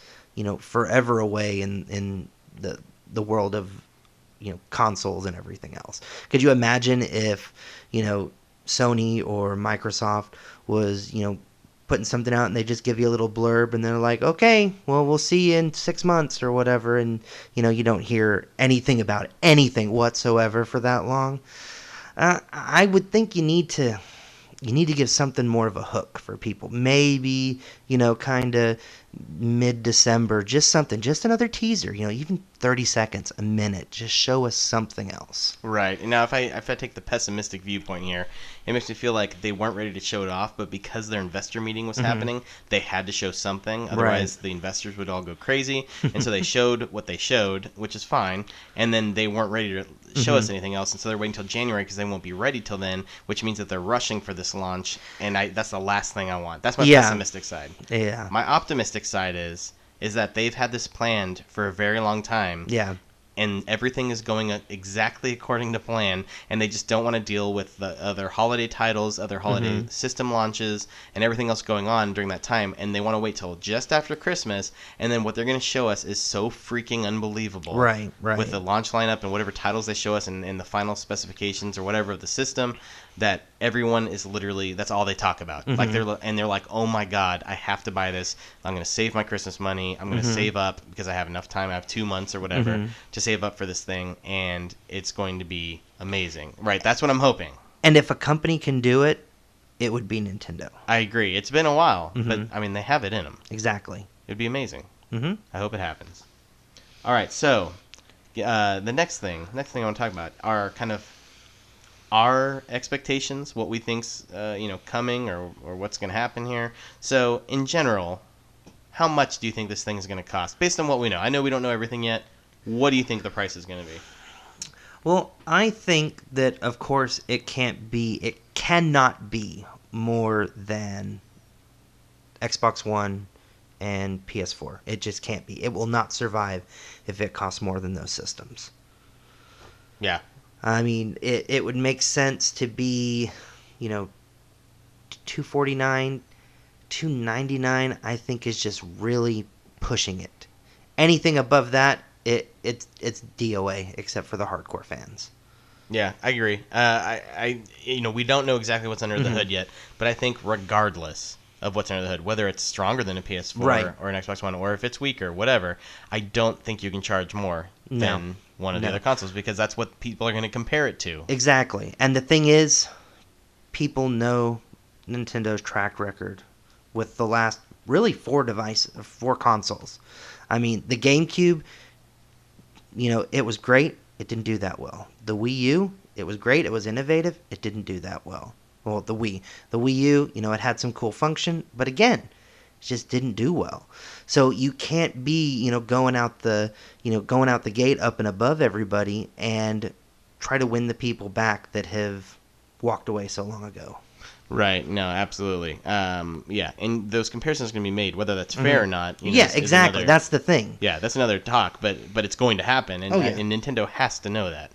forever away in the world of consoles and everything else. Could you imagine if Sony or Microsoft was putting something out and they just give you a little blurb and they're like, okay, well, we'll see you in 6 months or whatever, and you don't hear anything about anything whatsoever for that long? I would think you need to give something more of a hook for people. Maybe, kind of mid-December, just something, just another teaser, even 30 seconds, a minute, just show us something else. Right. Now, if I take the pessimistic viewpoint here, it makes me feel like they weren't ready to show it off, but because their investor meeting was happening, they had to show something. Otherwise, the investors would all go crazy. And so they showed what they showed, which is fine, and then they weren't ready to show us anything else, and so they're waiting until January because they won't be ready till then, which means that they're rushing for this launch, and that's the last thing I want. That's my pessimistic side. Yeah. My optimistic side is that they've had this planned for a very long time. Yeah. And everything is going exactly according to plan, and they just don't want to deal with the other holiday titles, other holiday system launches, and everything else going on during that time, and they want to wait till just after Christmas, and then what they're going to show us is so freaking unbelievable. Right. With the launch lineup and whatever titles they show us and the final specifications or whatever of the system, that everyone is literally, that's all they talk about. Like they're like, oh my god, I have to buy this. I'm going to save my Christmas money. I'm going to save up because I have enough time. I have 2 months or whatever to save up for this thing, and it's going to be amazing. Right, that's what I'm hoping. And if a company can do it, it would be Nintendo. I agree. It's been a while, but I mean, they have it in them. Exactly. It'd be amazing. I hope it happens. All right, so the next thing I want to talk about are kind of our expectations, what we think's coming or what's going to happen here. So in general, how much do you think this thing is going to cost based on what we know? I know we don't know everything yet. What do you think the price is going to be? Well, I think that of course it cannot be more than Xbox One and PS4. It just can't be. It will not survive if it costs more than those systems. Yeah. I mean, it would make sense to be, $249, $299. I think is just really pushing it. Anything above that, it's DOA, except for the hardcore fans. Yeah, I agree. We don't know exactly what's under the hood yet, but I think regardless of what's under the hood, whether it's stronger than a PS4 or an Xbox One, or if it's weaker, whatever, I don't think you can charge more than one of the other consoles, because that's what people are going to compare it to. Exactly. And the thing is, people know Nintendo's track record with the last really 4 consoles. I mean, the GameCube, it was great. It didn't do that well. The Wii U, it was great. It was innovative. It didn't do that well. Well, the Wii U, it had some cool function, but again, it just didn't do well. So you can't be, going out the gate up and above everybody and try to win the people back that have walked away so long ago. Right. No, absolutely. Yeah, and those comparisons can be made, whether that's fair or not. You know, Yeah, exactly. That's the thing. Yeah, that's another talk, but it's going to happen, and, and Nintendo has to know that.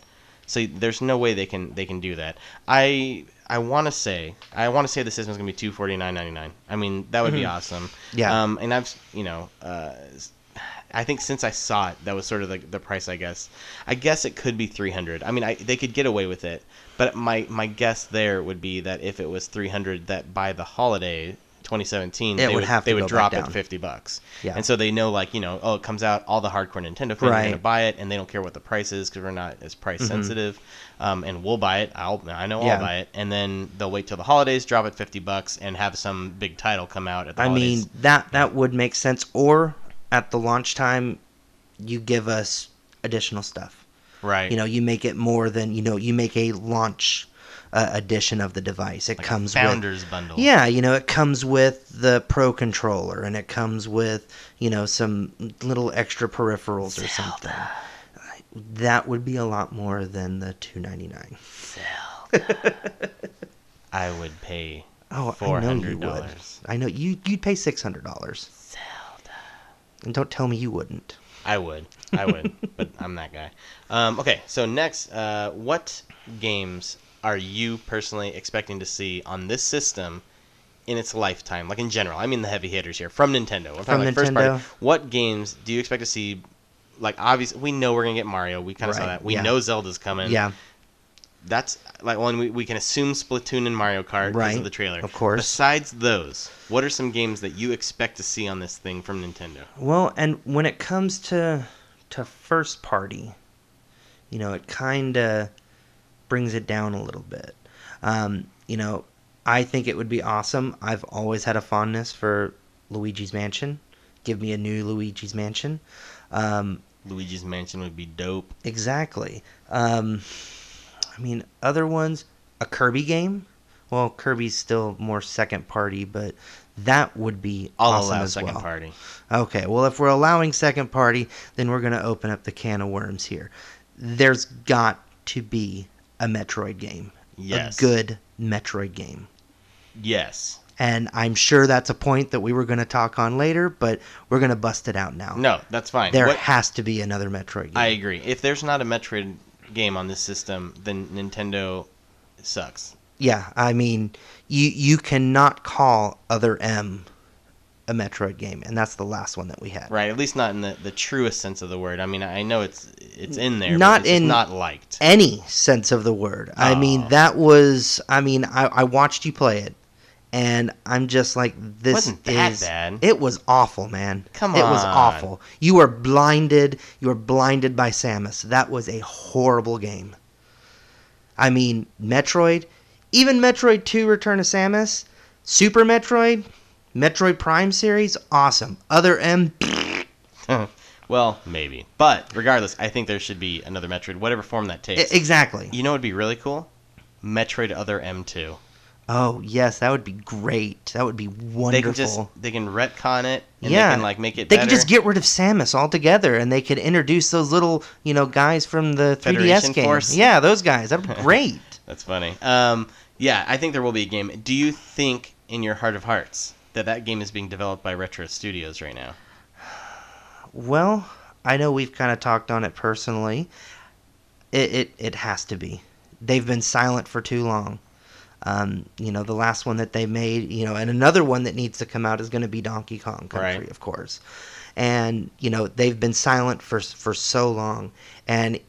So there's no way they can do that. I want to say the system's gonna be $249.99. I mean, that would be awesome. Yeah. And I've I think since I saw it, that was sort of the price. I guess it could be $300. I mean, they could get away with it, but my guess there would be that if it was $300, that by the holiday 2017, they would drop it $50. Yeah. And so they know, like, it comes out, all the hardcore Nintendo fans are going to buy it, and they don't care what the price is because we're not as price sensitive. And we'll buy it. I know I'll buy it. And then they'll wait till the holidays, drop it $50, and have some big title come out at the holidays. I mean, that would make sense. Or at the launch time, you give us additional stuff. Right. You make it more than, you make a launch edition of the device. It like comes a Founders Bundle. Yeah, it comes with the Pro Controller, and it comes with, some little extra peripherals or something. That would be a lot more than the $299. Zelda. I would pay $400. I know you'd pay $600. Zelda. And don't tell me you wouldn't. I would, but I'm that guy. Okay, so next, what games are you personally expecting to see on this system in its lifetime, like in general? I mean the heavy hitters here, from Nintendo. I'm talking like first party. What games do you expect to see? Like, obviously, we know we're going to get Mario. We kind of saw that. We know Zelda's coming. Yeah. That's, like, we can assume Splatoon and Mario Kart because of the trailer. Of course. Besides those, what are some games that you expect to see on this thing from Nintendo? Well, and when it comes to first party, it kind of brings it down a little bit. I think it would be awesome. I've always had a fondness for Luigi's Mansion. Give me a new Luigi's Mansion. Luigi's Mansion would be dope. Exactly. Other ones, a Kirby game. Well, Kirby's still more second party, but that would be awesome as well. I'll allow second party. Okay, well, if we're allowing second party, then we're going to open up the can of worms here. There's got to be a Metroid game. Yes. A good Metroid game. Yes. And I'm sure that's a point that we were going to talk on later, but we're going to bust it out now. No, that's fine. There has to be another Metroid game. I agree. If there's not a Metroid game on this system, then Nintendo sucks. Yeah, you cannot call Other M a Metroid game, and that's the last one that we had. Right, at least not in the truest sense of the word. I mean, I know it's in there, not but it's in not liked. Any sense of the word. That was, I watched you play it, and I'm just like, this wasn't that bad. It was awful, man. Come on. It was awful. You were blinded by Samus. That was a horrible game. Metroid, even Metroid 2 Return of Samus, Super Metroid, Metroid Prime series, awesome. Other M, well, maybe. But regardless, I think there should be another Metroid, whatever form that takes. Exactly. You know what would be really cool? Metroid Other M2. Oh, yes, that would be great. That would be wonderful. They can retcon it, and they can make it better. They can just get rid of Samus altogether, and they could introduce those little, guys from the 3DS game. Force. Yeah, those guys. That would be great. That's funny. Yeah, I think there will be a game. Do you think, in your heart of hearts, that game is being developed by Retro Studios right now? Well, I know we've kind of talked on it personally. It has to be. They've been silent for too long. The last one that they made, and another one that needs to come out is going to be Donkey Kong Country, of course. And, they've been silent for so long. And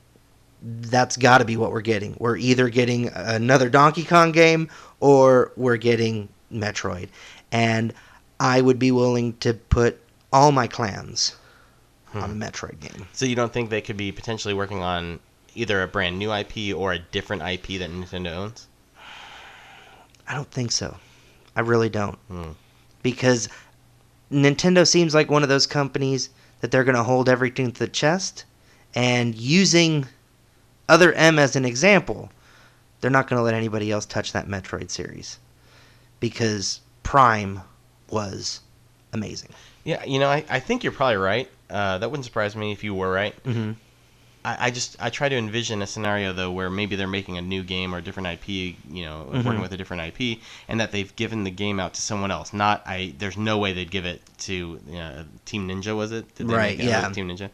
that's got to be what we're getting. We're either getting another Donkey Kong game or we're getting Metroid. And I would be willing to put all my clams on a Metroid game. So you don't think they could be potentially working on either a brand new IP or a different IP that Nintendo owns? I don't think so. I really don't. Because Nintendo seems like one of those companies that they're going to hold everything to the chest, and using Other M as an example, they're not going to let anybody else touch that Metroid series. Because Prime was amazing. Yeah, I think you're probably right. That wouldn't surprise me if you were right. Mm-hmm. I try to envision a scenario though where maybe they're making a new game or a different IP, working with a different IP, and that they've given the game out to someone else. There's no way they'd give it to Team Ninja. Was it? Did they right. make it? Yeah. Team Ninja.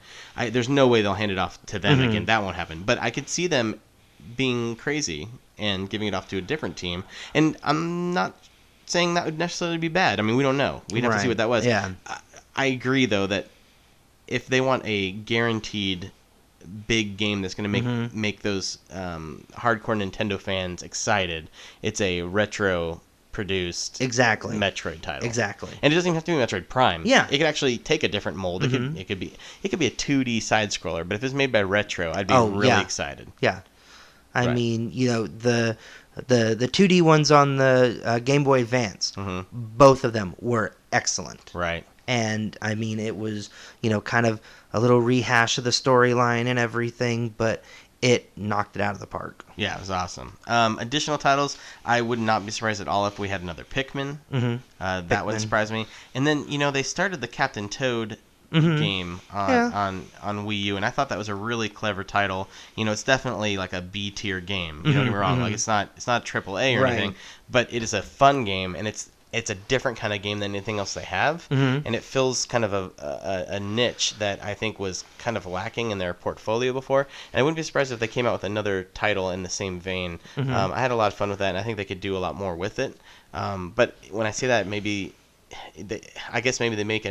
There's no way they'll hand it off to them again. That won't happen. But I could see them being crazy and giving it off to a different team. And I'm not saying that would necessarily be bad. I mean, we don't know. We'd have to see what that was. Yeah. I agree though that if they want a guaranteed big game that's going to make those hardcore Nintendo fans excited, it's a retro produced Metroid title. Exactly. And it doesn't even have to be Metroid Prime. Yeah. It could actually take a different mold. It could be a 2D side scroller, but if it's made by Retro, I'd be really excited. Yeah. I mean, the 2D ones on the Game Boy Advance, both of them were excellent. Right. And I mean, it was, kind of a little rehash of the storyline and everything, but it knocked it out of the park. Yeah, it was awesome. Additional titles, I would not be surprised at all if we had another Pikmin. That wouldn't surprise me. And then, they started the Captain Toad game on Wii U, and I thought that was a really clever title. It's definitely like a B tier game. Don't get me wrong, like it's not AAA or anything, but it is a fun game, and it's a different kind of game than anything else they have, and it fills kind of a niche that I think was kind of lacking in their portfolio before. And I wouldn't be surprised if they came out with another title in the same vein. I had a lot of fun with that, and I think they could do a lot more with it. But when I say that, I guess maybe they make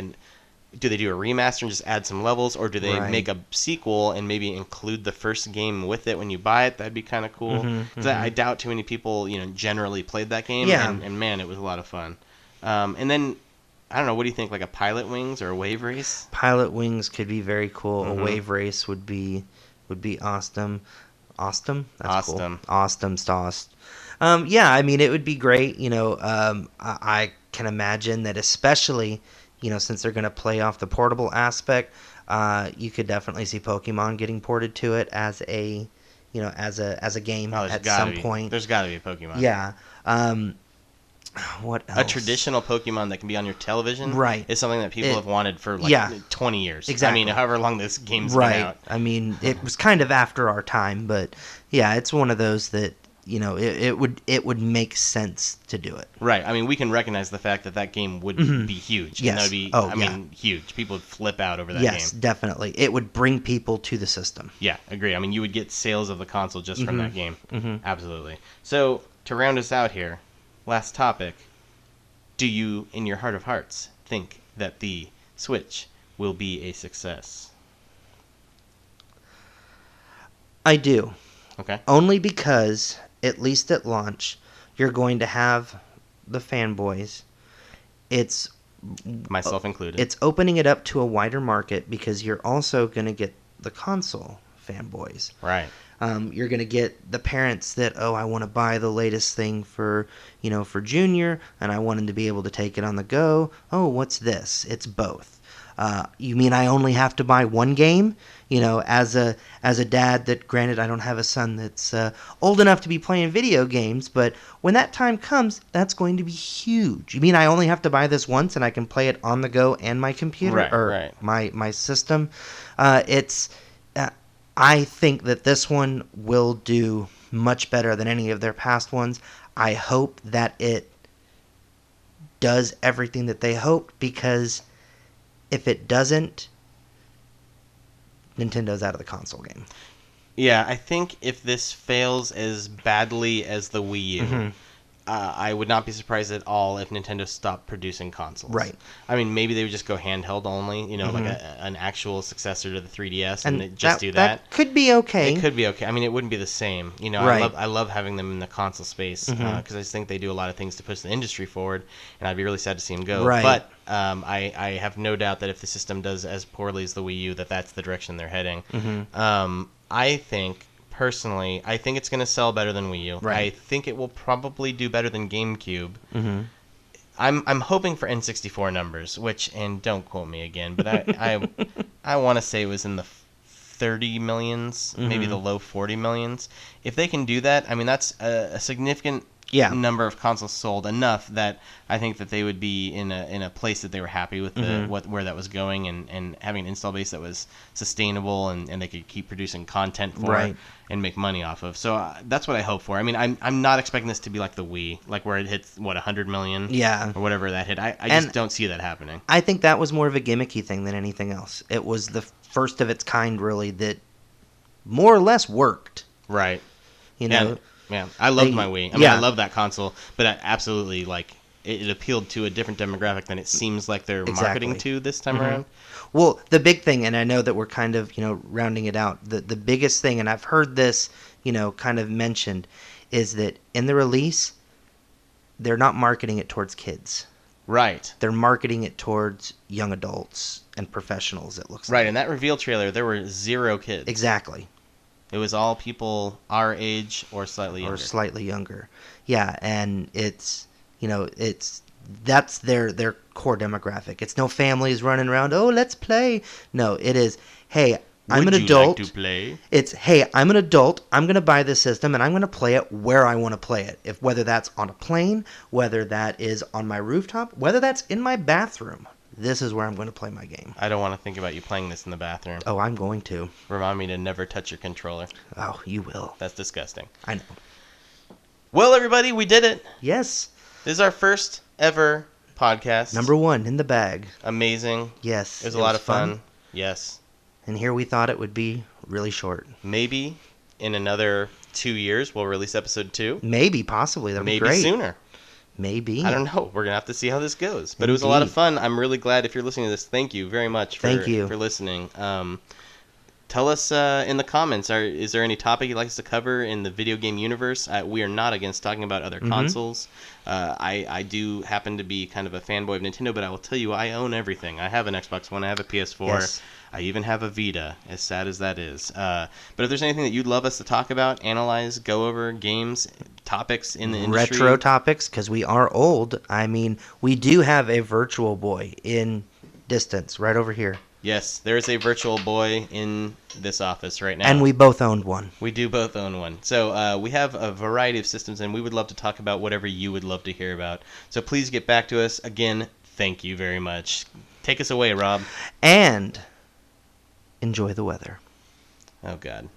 do they do a remaster and just add some levels, or do they make a sequel and maybe include the first game with it when you buy it? That'd be kind of cool. I doubt too many people, generally played that game. Yeah. And man, it was a lot of fun. And then, I don't know, what do you think, like a Pilot Wings or a Wave Race? Pilot Wings could be very cool. A Wave Race would be awesome. Awesome? That's awesome. Cool. Awesome sauce. Yeah, I mean, it would be great. I can imagine that, especially, since they're going to play off the portable aspect, you could definitely see Pokemon getting ported to it as a game at some point. There's got to be a Pokemon. Yeah. What else? A traditional Pokemon that can be on your television is something that people have wanted for 20 years. Exactly. I mean, however long this game's been out. I mean, it was kind of after our time, but yeah, it's one of those that it would make sense to do it. Right. I mean, we can recognize the fact that game would be huge. Yes. And that would be, huge. People would flip out over that game. Yes, definitely. It would bring people to the system. Yeah, agree. I mean, you would get sales of the console just from that game. Absolutely. So, to round us out here, last topic, do you, in your heart of hearts, think that the Switch will be a success? I do. Okay. Only because, at least at launch, you're going to have the fanboys. It's myself included. It's opening it up to a wider market because you're also going to get the console fanboys. Right. You're going to get the parents that, I want to buy the latest thing for Junior, and I want him to be able to take it on the go. Oh, what's this? It's both. You mean I only have to buy one game? As a dad that, granted, I don't have a son that's old enough to be playing video games, but when that time comes, that's going to be huge. You mean I only have to buy this once and I can play it on the go and my computer my system? I think that this one will do much better than any of their past ones. I hope that it does everything that they hoped, because if it doesn't, Nintendo's out of the console game. Yeah, I think if this fails as badly as the Wii U, I would not be surprised at all if Nintendo stopped producing consoles. Right. I mean, maybe they would just go handheld only, like an actual successor to the 3DS, and just do that. That could be okay. It could be okay. I mean, it wouldn't be the same. I love having them in the console space because I just think they do a lot of things to push the industry forward, and I'd be really sad to see them go. Right. But I have no doubt that if the system does as poorly as the Wii U, that's the direction they're heading. I think... Personally, I think it's going to sell better than Wii U. Right. I think it will probably do better than GameCube. I'm hoping for N64 numbers, and don't quote me again, but I want to say it was in the 30 millions, maybe the low 40 millions. If they can do that, I mean, that's a significant number of consoles sold enough that I think that they would be in a place that they were happy with where that was going, and having an install base that was sustainable and they could keep producing content for it and make money off of. So that's what I hope for. I mean, I'm not expecting this to be like the Wii, like where it hits 100 million, or whatever that hit. I just don't see that happening. I think that was more of a gimmicky thing than anything else. It was the first of its kind, really, that more or less worked. Right. You know. Yeah, I loved my Wii. I mean, I love that console, but I absolutely, like, it appealed to a different demographic than it seems like they're marketing to this time around. Well, the big thing, and I know that we're kind of, rounding it out, the biggest thing, and I've heard this, kind of mentioned, is that in the release, they're not marketing it towards kids. Right. They're marketing it towards young adults and professionals, it looks like. Right, in that reveal trailer, there were 0 kids. Exactly. It was all people our age or slightly younger. Or slightly younger. Yeah, and it's, that's their core demographic. It's no families running around, oh, let's play. No, it is, hey, I'm an adult. Would you like to play? It's, hey, I'm an adult. I'm going to buy this system, and I'm going to play it where I want to play it. Whether that's on a plane, whether that is on my rooftop, whether that's in my bathroom. This is where I'm going to play my game. I don't want to think about you playing this in the bathroom. Oh, I'm going to. Remind me to never touch your controller. Oh, you will. That's disgusting. I know. Well, everybody, we did it. Yes. This is our first ever podcast. Number 1 in the bag. Amazing. Yes. It was a lot of fun. Yes. And here we thought it would be really short. Maybe in another 2 years we'll release episode 2. Maybe, possibly. That would be great. Maybe sooner. Maybe. I don't know. We're going to have to see how this goes. But It was a lot of fun. I'm really glad if you're listening to this. Thank you very much for listening. Tell us in the comments, is there any topic you'd like us to cover in the video game universe? We are not against talking about other consoles. I do happen to be kind of a fanboy of Nintendo, but I will tell you, I own everything. I have an Xbox One. I have a PS4. Yes. I even have a Vita, as sad as that is. But if there's anything that you'd love us to talk about, analyze, go over, games, topics in the industry. Retro topics, because we are old. I mean, we do have a Virtual Boy in distance, right over here. Yes, there is a Virtual Boy in this office right now. And we both owned one. We do both own one. So we have a variety of systems, and we would love to talk about whatever you would love to hear about. So please get back to us. Again, thank you very much. Take us away, Rob. And enjoy the weather. Oh, God.